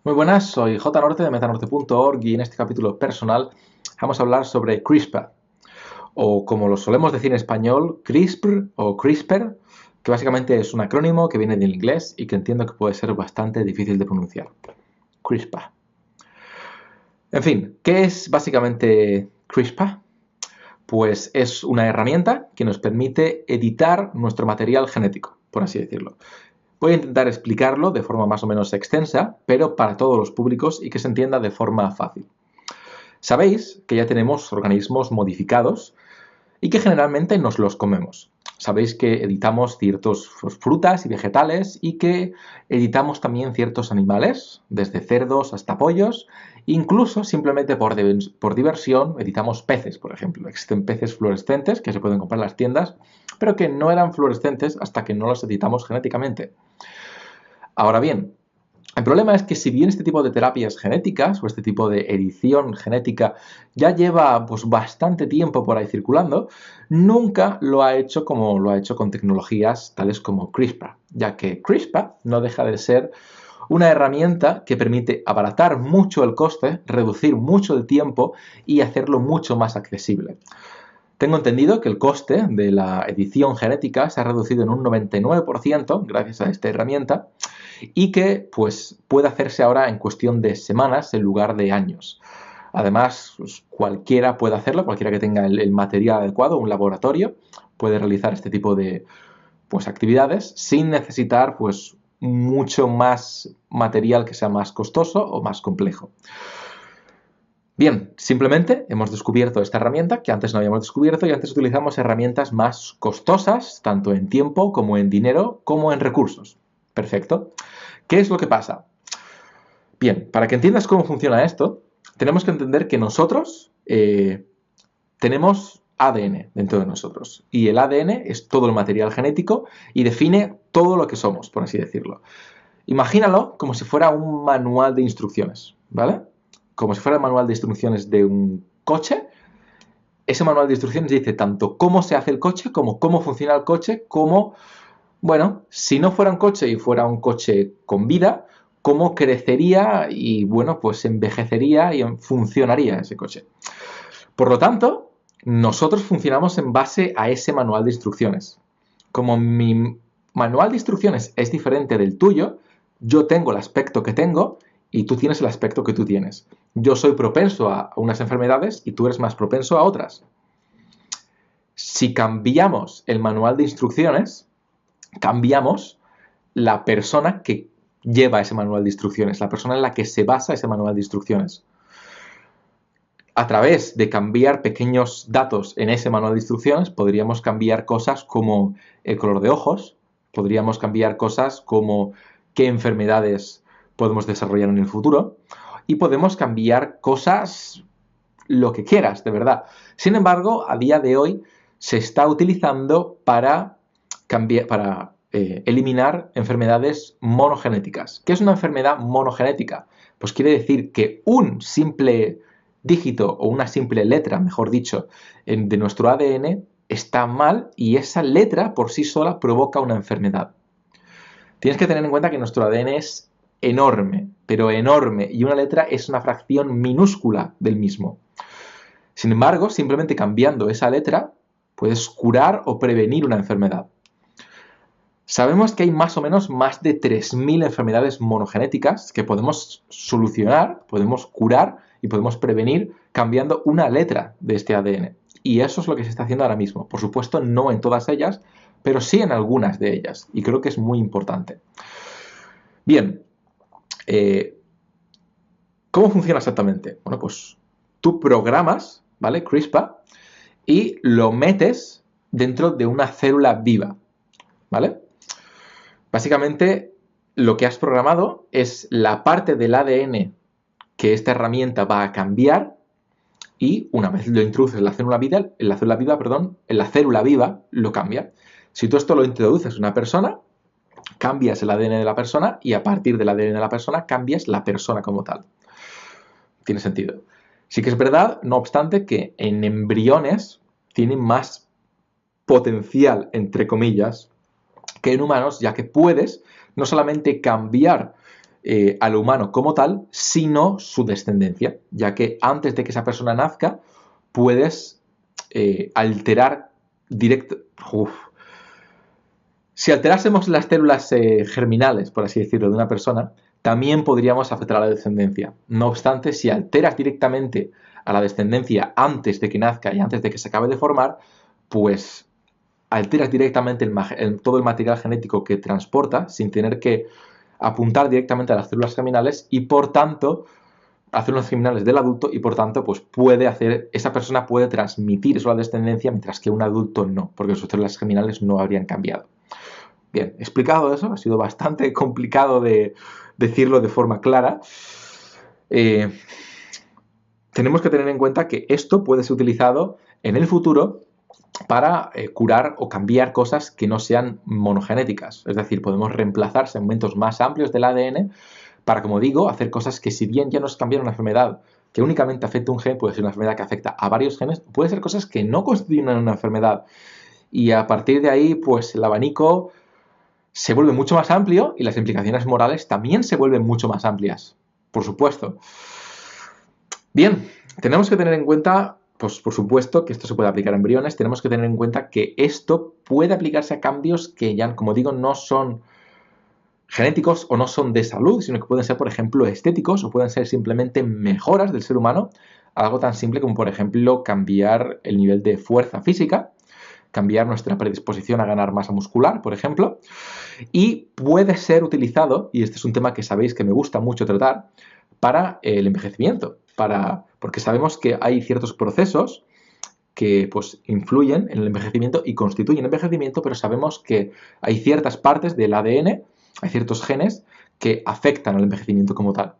Muy buenas, soy J. Norte de metanorte.org y en este capítulo personal vamos a hablar sobre CRISPR, o como lo solemos decir en español, CRISPR o CRISPR, que básicamente es un acrónimo que viene del inglés y que entiendo que puede ser bastante difícil de pronunciar. CRISPR. En fin, ¿qué es básicamente CRISPR? Pues es una herramienta que nos permite editar nuestro material genético, por así decirlo. Voy a intentar explicarlo de forma más o menos extensa, pero para todos los públicos y que se entienda de forma fácil. Sabéis que ya tenemos organismos modificados y que generalmente nos los comemos. Sabéis que editamos ciertas frutas y vegetales y que editamos también ciertos animales, desde cerdos hasta pollos, incluso simplemente por diversión editamos peces, por ejemplo. Existen peces fluorescentes que se pueden comprar en las tiendas, pero que no eran fluorescentes hasta que no los editamos genéticamente. Ahora bien, el problema es que si bien este tipo de terapias genéticas o este tipo de edición genética ya lleva pues, bastante tiempo por ahí circulando, nunca lo ha hecho como lo ha hecho con tecnologías tales como CRISPR, ya que CRISPR no deja de ser una herramienta que permite abaratar mucho el coste, reducir mucho el tiempo y hacerlo mucho más accesible. Tengo entendido que el coste de la edición genética se ha reducido en un 99% gracias a esta herramienta y que pues, puede hacerse ahora en cuestión de semanas en lugar de años. Además, pues, cualquiera puede hacerlo, cualquiera que tenga el material adecuado, un laboratorio, puede realizar este tipo de pues, actividades sin necesitar pues, mucho más material que sea más costoso o más complejo. Bien, simplemente hemos descubierto esta herramienta que antes no habíamos descubierto y antes utilizamos herramientas más costosas, tanto en tiempo como en dinero, como en recursos. Perfecto. ¿Qué es lo que pasa? Bien, para que entiendas cómo funciona esto, tenemos que entender que nosotros tenemos ADN dentro de nosotros. Y el ADN es todo el material genético y define todo lo que somos, por así decirlo. Imagínalo como si fuera un manual de instrucciones, ¿vale? Como si fuera el manual de instrucciones de un coche. Ese manual de instrucciones dice tanto cómo se hace el coche, como cómo funciona el coche, como, bueno, si no fuera un coche y fuera un coche con vida, cómo crecería y, bueno, pues envejecería y funcionaría ese coche. Por lo tanto, nosotros funcionamos en base a ese manual de instrucciones. Como mi manual de instrucciones es diferente del tuyo, yo tengo el aspecto que tengo y tú tienes el aspecto que tú tienes. Yo soy propenso a unas enfermedades y tú eres más propenso a otras. Si cambiamos el manual de instrucciones, cambiamos la persona que lleva ese manual de instrucciones, la persona en la que se basa ese manual de instrucciones. A través de cambiar pequeños datos en ese manual de instrucciones, podríamos cambiar cosas como el color de ojos, podríamos cambiar cosas como qué enfermedades podemos desarrollar en el futuro y podemos cambiar cosas lo que quieras, de verdad. Sin embargo, a día de hoy se está utilizando para eliminar enfermedades monogenéticas. ¿Qué es una enfermedad monogenética? Pues quiere decir que un simple dígito o una simple letra, mejor dicho, de nuestro ADN está mal y esa letra por sí sola provoca una enfermedad. Tienes que tener en cuenta que nuestro ADN es enorme, pero enorme, y una letra es una fracción minúscula del mismo. Sin embargo, simplemente cambiando esa letra, puedes curar o prevenir una enfermedad. Sabemos que hay más o menos más de 3.000 enfermedades monogenéticas que podemos solucionar, podemos curar y podemos prevenir cambiando una letra de este ADN. Y eso es lo que se está haciendo ahora mismo. Por supuesto, no en todas ellas, pero sí en algunas de ellas. Y creo que es muy importante. Bien, ¿cómo funciona exactamente? Bueno, pues tú programas, ¿vale? CRISPR y lo metes dentro de una célula viva, ¿vale? Básicamente, lo que has programado es la parte del ADN que esta herramienta va a cambiar y una vez lo introduces en la célula viva, lo cambia. Si tú esto lo introduces en una persona, cambias el ADN de la persona y a partir del ADN de la persona cambias la persona como tal. Tiene sentido. Sí que es verdad, no obstante, que en embriones tienen más potencial, entre comillas, que en humanos, ya que puedes no solamente cambiar al humano como tal, sino su descendencia, ya que antes de que esa persona nazca, puedes alterar directo... Si alterásemos las células germinales, por así decirlo, de una persona, también podríamos afectar a la descendencia. No obstante, si alteras directamente a la descendencia antes de que nazca y antes de que se acabe de formar, pues alteras directamente todo el material genético que transporta sin tener que apuntar directamente a las células germinales y por tanto a células germinales del adulto y por tanto pues esa persona puede transmitir eso a la descendencia mientras que un adulto no, porque sus células germinales no habrían cambiado. Bien, explicado eso, ha sido bastante complicado de decirlo de forma clara. Tenemos que tener en cuenta que esto puede ser utilizado en el futuro para curar o cambiar cosas que no sean monogenéticas. Es decir, podemos reemplazar segmentos más amplios del ADN para, como digo, hacer cosas que si bien ya no es cambiar una enfermedad que únicamente afecta un gen, puede ser una enfermedad que afecta a varios genes, puede ser cosas que no constituyen una enfermedad. Y a partir de ahí, pues el abanico se vuelve mucho más amplio y las implicaciones morales también se vuelven mucho más amplias, por supuesto. Bien, tenemos que tener en cuenta, pues por supuesto que esto se puede aplicar a embriones, tenemos que tener en cuenta que esto puede aplicarse a cambios que ya, como digo, no son genéticos o no son de salud, sino que pueden ser, por ejemplo, estéticos o pueden ser simplemente mejoras del ser humano, algo tan simple como, por ejemplo, cambiar el nivel de fuerza física, cambiar nuestra predisposición a ganar masa muscular, por ejemplo, y puede ser utilizado, y este es un tema que sabéis que me gusta mucho tratar, para el envejecimiento, porque sabemos que hay ciertos procesos que pues, influyen en el envejecimiento y constituyen envejecimiento, pero sabemos que hay ciertas partes del ADN, hay ciertos genes que afectan al envejecimiento como tal.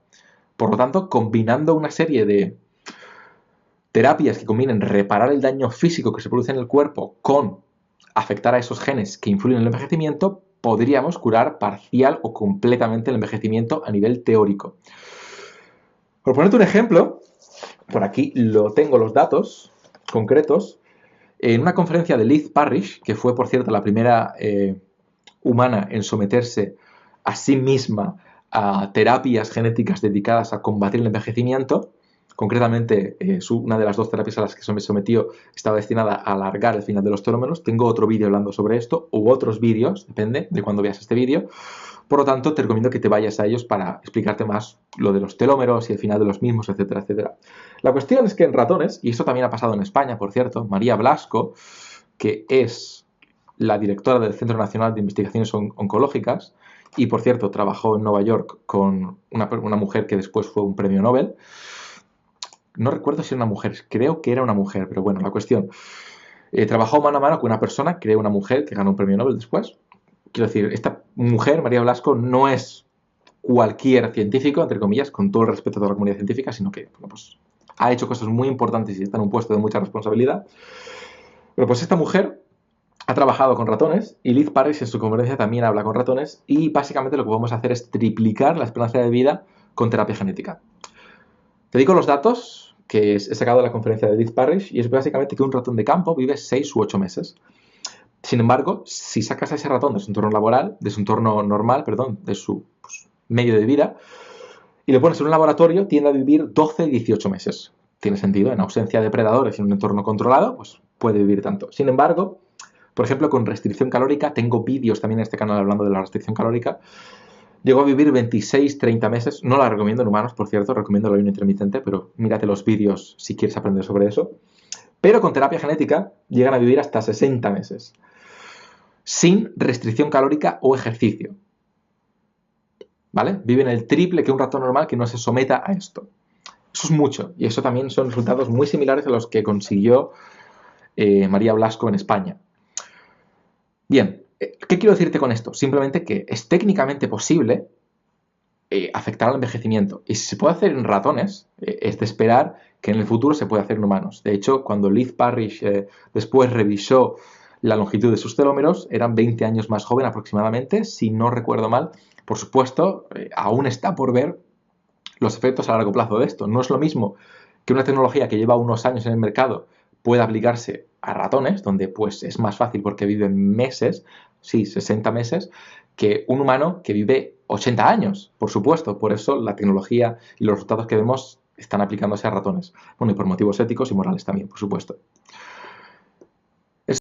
Por lo tanto, combinando una serie de terapias que combinen reparar el daño físico que se produce en el cuerpo con afectar a esos genes que influyen en el envejecimiento, podríamos curar parcial o completamente el envejecimiento a nivel teórico. Por ponerte un ejemplo, por aquí lo tengo los datos concretos, en una conferencia de Liz Parrish, que fue por cierto la primera humana en someterse a sí misma a terapias genéticas dedicadas a combatir el envejecimiento. Concretamente, una de las 2 terapias a las que se me sometió estaba destinada a alargar el final de los telómeros. Tengo otro vídeo hablando sobre esto, u otros vídeos, depende de cuándo veas este vídeo. Por lo tanto, te recomiendo que te vayas a ellos para explicarte más lo de los telómeros y el final de los mismos, etcétera, etcétera. La cuestión es que en ratones, y esto también ha pasado en España, por cierto, María Blasco, que es la directora del Centro Nacional de Investigaciones Oncológicas, y por cierto, trabajó en Nueva York con una mujer que después fue un premio Nobel. No recuerdo si era una mujer, creo que era una mujer, pero bueno, la cuestión. Trabajó mano a mano con una persona, creo una mujer, que ganó un premio Nobel después. Quiero decir, esta mujer, María Blasco, no es cualquier científico, entre comillas, con todo el respeto a toda la comunidad científica, sino que bueno, pues, ha hecho cosas muy importantes y está en un puesto de mucha responsabilidad. Pero pues esta mujer ha trabajado con ratones y Liz Parrish en su conferencia también habla con ratones y básicamente lo que vamos a hacer es triplicar la esperanza de vida con terapia genética. Te digo los datos que he sacado de la conferencia de Liz Parrish y es básicamente que un ratón de campo vive 6 u 8 meses. Sin embargo, si sacas a ese ratón de su entorno laboral, de su entorno normal, perdón, de su medio de vida, y lo pones en un laboratorio, tiende a vivir 12 y 18 meses. Tiene sentido, en ausencia de predadores y en un entorno controlado, pues puede vivir tanto. Sin embargo, por ejemplo, con restricción calórica, tengo vídeos también en este canal hablando de la restricción calórica, llegó a vivir 26-30 meses, no la recomiendo en humanos, por cierto, recomiendo el ayuno intermitente, pero mírate los vídeos si quieres aprender sobre eso. Pero con terapia genética llegan a vivir hasta 60 meses, sin restricción calórica o ejercicio. ¿Vale? Viven el triple que un ratón normal que no se someta a esto. Eso es mucho, y eso también son resultados muy similares a los que consiguió María Blasco en España. Bien, ¿qué quiero decirte con esto? Simplemente que es técnicamente posible afectar al envejecimiento. Y si se puede hacer en ratones, es de esperar que en el futuro se pueda hacer en humanos. De hecho, cuando Liz Parrish después revisó la longitud de sus telómeros, eran 20 años más joven aproximadamente, si no recuerdo mal. Por supuesto, aún está por ver los efectos a largo plazo de esto. No es lo mismo que una tecnología que lleva unos años en el mercado pueda aplicarse a ratones, donde pues es más fácil porque viven meses, sí, 60 meses, que un humano que vive 80 años, por supuesto. Por eso la tecnología y los resultados que vemos están aplicándose a ratones. Bueno, y por motivos éticos y morales también, por supuesto.